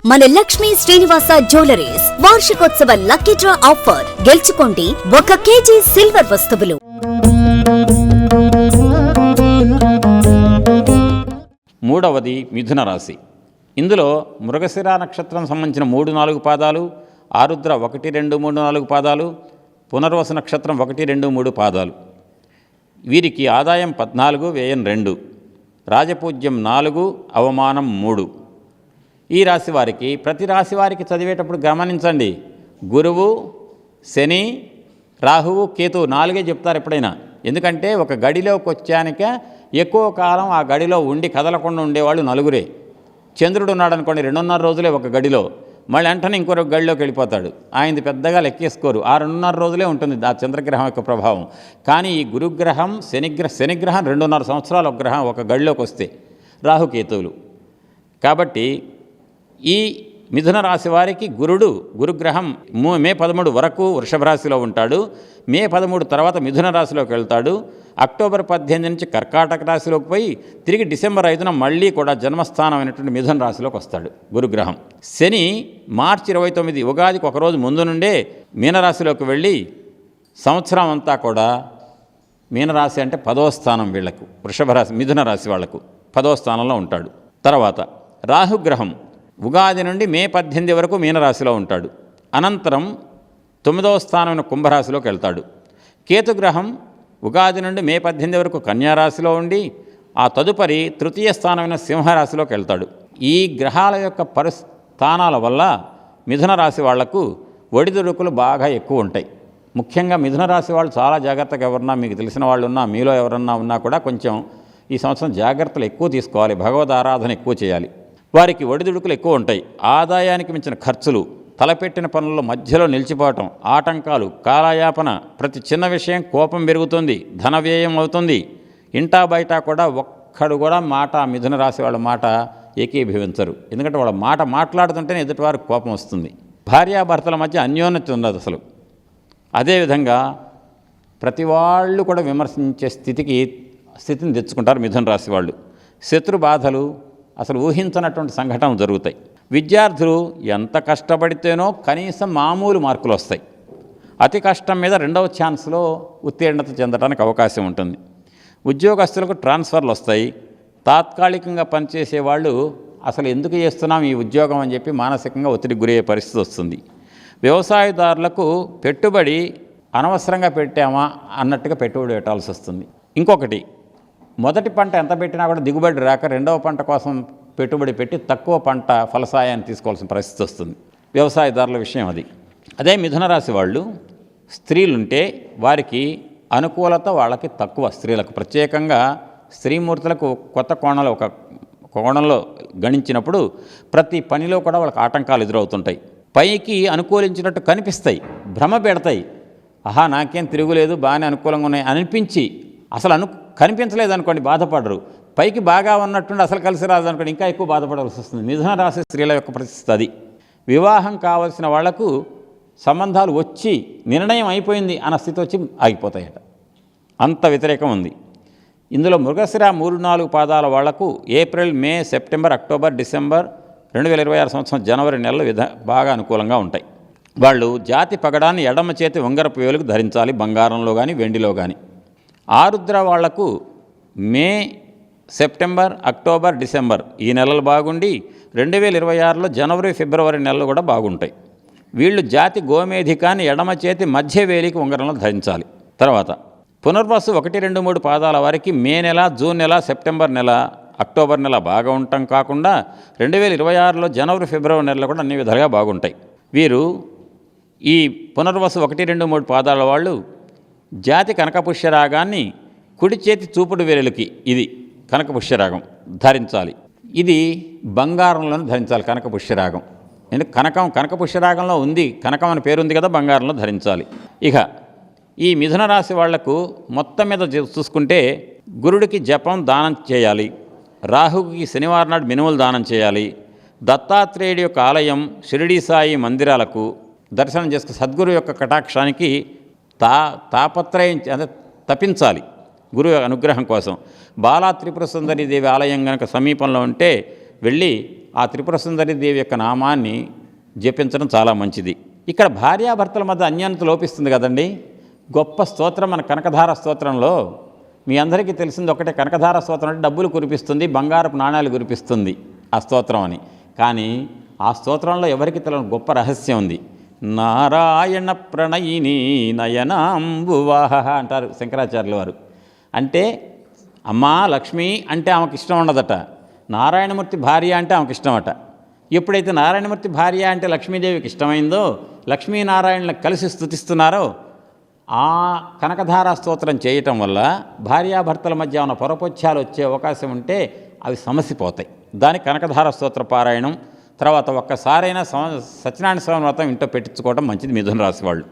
మన లక్ష్మీ శ్రీనివాస జ్యువెలరీస్ వార్షికోత్సవ lucky draw offer. గెలుచుకోండి 1 కేజీ సిల్వర్ వస్తువులు. మూడవది మిథున రాశి. ఇందులో మృగశిర నక్షత్రం సంబంధించిన 3, 4 పాదాలు, ఆరుద్ర 1, 2, 3, 4 పాదాలు, పునర్వసు నక్షత్రం 1, 2, 3 పాదాలు. వీరికి ఆదాయం 14, వ్యయం 2, రాజపూజ్యం 4, అవమానం 3. ఈ రాశి వారికి ప్రతి రాశి వారికి చదివేటప్పుడు గమనించండి, గురువు, శని, రాహువు, కేతువు 4 చెప్తారు ఎప్పుడైనా. ఎందుకంటే ఒక గడిలోకి వచ్చానిక ఎక్కువ కాలం ఆ గడిలో ఉండి కదలకుండా ఉండేవాళ్ళు 4. చంద్రుడు ఉన్నాడు అనుకోండి, 2.5 రోజులే ఒక గడిలో, మళ్ళీ వెంటనే ఇంకొక గడిలోకి వెళ్ళిపోతాడు. ఆయనది పెద్దగా లెక్కేసుకోరు, ఆ 2.5 రోజులే ఉంటుంది ఆ చంద్రగ్రహం యొక్క ప్రభావం. కానీ ఈ గురుగ్రహం, శనిగ్రహం 2.5 సంవత్సరాలు ఒక గ్రహం ఒక గడిలోకి వస్తే, రాహుకేతువులు. కాబట్టి ఈ మిథున రాశి వారికి గురుగ్రహం మే 13 వరకు వృషభ రాశిలో ఉంటాడు. మే 13 తర్వాత మిథున రాశిలోకి వెళ్తాడు. అక్టోబర్ 18 నుంచి కర్కాటక రాశిలోకి పోయి తిరిగి డిసెంబర్ 5న మళ్ళీ కూడా జన్మస్థానం అయినటువంటి మిథున రాశిలోకి వస్తాడు గురుగ్రహం. శని మార్చి 29 ఉగాదికి ఒకరోజు ముందు నుండే మీనరాశిలోకి వెళ్ళి సంవత్సరం అంతా కూడా, మీనరాశి అంటే 10వ స్థానం వీళ్లకు, వృషభ రాశి మిథున రాశి వాళ్లకు 10వ స్థానంలో ఉంటాడు. తర్వాత రాహుగ్రహం ఉగాది నుండి మే 18 వరకు మీనరాశిలో ఉంటాడు. అనంతరం 9వ స్థానమైన కుంభరాశిలోకి వెళ్తాడు. కేతుగ్రహం ఉగాది నుండి మే 18 వరకు కన్యారాశిలో ఉండి ఆ తదుపరి తృతీయ స్థానమైన సింహరాశిలోకి వెళ్తాడు. ఈ గ్రహాల యొక్క పరిస్థానాల వల్ల మిథున రాశి వాళ్లకు ఒడిదుడుకులు బాగా ఎక్కువ ఉంటాయి. ముఖ్యంగా మిథున రాశి వాళ్ళు చాలా జాగ్రత్తగా, ఎవరన్నా మీకు తెలిసిన వాళ్ళు ఉన్నా, మీలో ఎవరన్నా ఉన్నా కూడా కొంచెం ఈ సంవత్సరం జాగ్రత్తలు ఎక్కువ తీసుకోవాలి, భగవద్ ఆరాధన ఎక్కువ చేయాలి. వారికి ఒడిదుడుకులు ఎక్కువ ఉంటాయి. ఆదాయానికి మించిన ఖర్చులు, తలపెట్టిన పనుల్లో మధ్యలో నిలిచిపోవటం, ఆటంకాలు, కాలయాపన, ప్రతి చిన్న విషయం కోపం పెరుగుతుంది, ధన వ్యయం అవుతుంది. ఇంటా బయట కూడా ఒక్కడు కూడా మిథున రాశి వాళ్ళ మాట ఏకీభవించరు. ఎందుకంటే వాళ్ళ మాట మాట్లాడుతుంటేనే ఎదుటివారికి కోపం వస్తుంది. భార్యాభర్తల మధ్య అన్యోన్యత ఉండదు అసలు. అదేవిధంగా ప్రతి వాళ్ళు కూడా విమర్శించే స్థితిని తెచ్చుకుంటారు మిథున రాశి వాళ్ళు. శత్రు బాధలు, అసలు ఊహించనటువంటి సంఘటనలు జరుగుతాయి. విద్యార్థులు ఎంత కష్టపడితేనో కనీసం మామూలు మార్కులు వస్తాయి. అతి కష్టం మీద 2వ ఛాన్స్లో ఉత్తీర్ణత చెందడానికి అవకాశం ఉంటుంది. ఉద్యోగస్తులకు ట్రాన్స్ఫర్లు వస్తాయి. తాత్కాలికంగా పనిచేసే వాళ్ళు అసలు ఎందుకు చేస్తున్నాం ఈ ఉద్యోగం అని చెప్పి మానసికంగా ఒత్తిడికి గురయ్యే పరిస్థితి వస్తుంది. వ్యవసాయదారులకు పెట్టుబడి అనవసరంగా పెట్టామా అన్నట్టుగా పెట్టుబడి పెట్టాల్సి వస్తుంది. ఇంకొకటి, మొదటి పంట ఎంత పెట్టినా కూడా దిగుబడి రాక 2వ పంట కోసం పెట్టుబడి పెట్టి తక్కువ పంట ఫలసాయాన్ని తీసుకోవాల్సిన పరిస్థితి వస్తుంది. వ్యవసాయదారుల విషయం అది. అదే మిథున రాశి వాళ్ళు స్త్రీలుంటే వారికి అనుకూలత వాళ్ళకి తక్కువ. స్త్రీలకు ప్రత్యేకంగా స్త్రీమూర్తులకు కొత్త కోణంలో ఒక కోణంలో గణించినప్పుడు ప్రతి పనిలో కూడా వాళ్ళకి ఆటంకాలు ఎదురవుతుంటాయి. పైకి అనుకూలించినట్టు కనిపిస్తాయి, భ్రమ పెడతాయి. నాకేం తిరుగులేదు, బాగానే అనుకూలంగా ఉన్నాయి అనిపించి అసలు కనిపించలేదు అనుకోండి, బాధపడరు. పైకి బాగా ఉన్నట్టుండి అసలు కలిసి రాదు అనుకోండి, ఇంకా ఎక్కువ బాధపడాల్సి వస్తుంది. మిథున రాశి స్త్రీల యొక్క పరిస్థితి అది. వివాహం కావాల్సిన వాళ్లకు సంబంధాలు వచ్చి నిర్ణయం అయిపోయింది అన్న స్థితి వచ్చి ఆగిపోతాయట, అంత వ్యతిరేకం ఉంది. ఇందులో మృగశిర 3, 4 పాదాల వాళ్లకు ఏప్రిల్, మే, సెప్టెంబర్, అక్టోబర్, డిసెంబర్ 2026 సంవత్సరం జనవరి నెలలు బాగా అనుకూలంగా ఉంటాయి. వాళ్ళు జాతి పగడాన్ని ఎడమ చేతి ఉంగరపు వేలుకు ధరించాలి, బంగారంలో కానీ వెండిలో కానీ. ఆరుద్ర వాళ్లకు మే, సెప్టెంబర్, అక్టోబర్, డిసెంబర్ ఈ నెలలు బాగుండి 2026లో జనవరి, ఫిబ్రవరి నెలలు కూడా బాగుంటాయి. వీళ్ళు జాతి గోమేధికాన్ని ఎడమ చేతి మధ్య వేలికి ఉంగరంలో ధరించాలి. తర్వాత పునర్వసు 1, 2, 3 పాదాల వారికి మే నెల, జూన్ నెల, సెప్టెంబర్ నెల, అక్టోబర్ నెల బాగా ఉండటం కాకుండా 2026లో జనవరి, ఫిబ్రవరి నెలలో కూడా అన్ని విధాలుగా బాగుంటాయి. వీరు ఈ పునర్వసు 1, 2, 3 పాదాల వాళ్ళు జాతి కనకపుష్యరాగాన్ని కుడి చేతి చూపుడు వేలుకి, ఇది కనకపుష్యరాగం ధరించాలి. ఇది బంగారంలోనే ధరించాలి కనకపుష్యరాగం. ఎందుకు కనకపుష్యరాగంలో ఉంది, కనకం అని పేరు ఉంది కదా, బంగారంలో ధరించాలి. ఇక ఈ మిథున రాశి వాళ్లకు మొత్తం మీద చూసుకుంటే గురుడికి జపం దానం చేయాలి, రాహుకి శనివారం నాడు మినుములు దానం చేయాలి, దత్తాత్రేయుడి యొక్క ఆలయం, షిరిడీ సాయి మందిరాలకు దర్శనం చేసుకుని సద్గురు యొక్క కటాక్షానికి తాపత్రయం తపించాలి గురువు అనుగ్రహం కోసం. బాలా త్రిపుర సుందరి దేవి ఆలయం కనుక సమీపంలో ఉంటే వెళ్ళి ఆ త్రిపుర సుందరి దేవి యొక్క నామాన్ని జపించడం చాలా మంచిది. ఇక్కడ భార్యాభర్తల మధ్య అన్యోన్యత లోపిస్తుంది కదండి. గొప్ప స్తోత్రం మన కనకధార స్తోత్రంలో మీ అందరికీ తెలిసింది ఒకటే. కనకధార స్తోత్రం అంటే డబ్బులు కురిపిస్తుంది, బంగారపు నాణ్యాలు కురిపిస్తుంది ఆ స్తోత్రం అని. కానీ ఆ స్తోత్రంలో ఎవరికి తెలియని గొప్ప రహస్యం ఉంది. నారాయణ ప్రణయిని నయనాంబువాహ అంటారు శంకరాచార్యుల వారు. అంటే అమ్మా లక్ష్మి అంటే ఆమెకు ఇష్టం ఉండదట, నారాయణమూర్తి భార్య అంటే ఆమెకు ఇష్టమట. ఎప్పుడైతే నారాయణమూర్తి భార్య అంటే లక్ష్మీదేవికి ఇష్టమైందో, లక్ష్మీనారాయణలకు కలిసి స్తుతిస్తున్నారో, ఆ కనకధారా స్తోత్రం చేయటం వల్ల భార్యాభర్తల మధ్య ఉన్న పొరపొచ్చాలు వచ్చే అవకాశం ఉంటే అవి సమసిపోతాయి. దాని కనకధార స్తోత్ర పారాయణం తర్వాత ఒక్కసారైనా సత్యనారాయణ స్వామి వ్రతం ఇంట్లో పెట్టించుకోవడం మంచిది మిథున రాశి వాళ్ళు.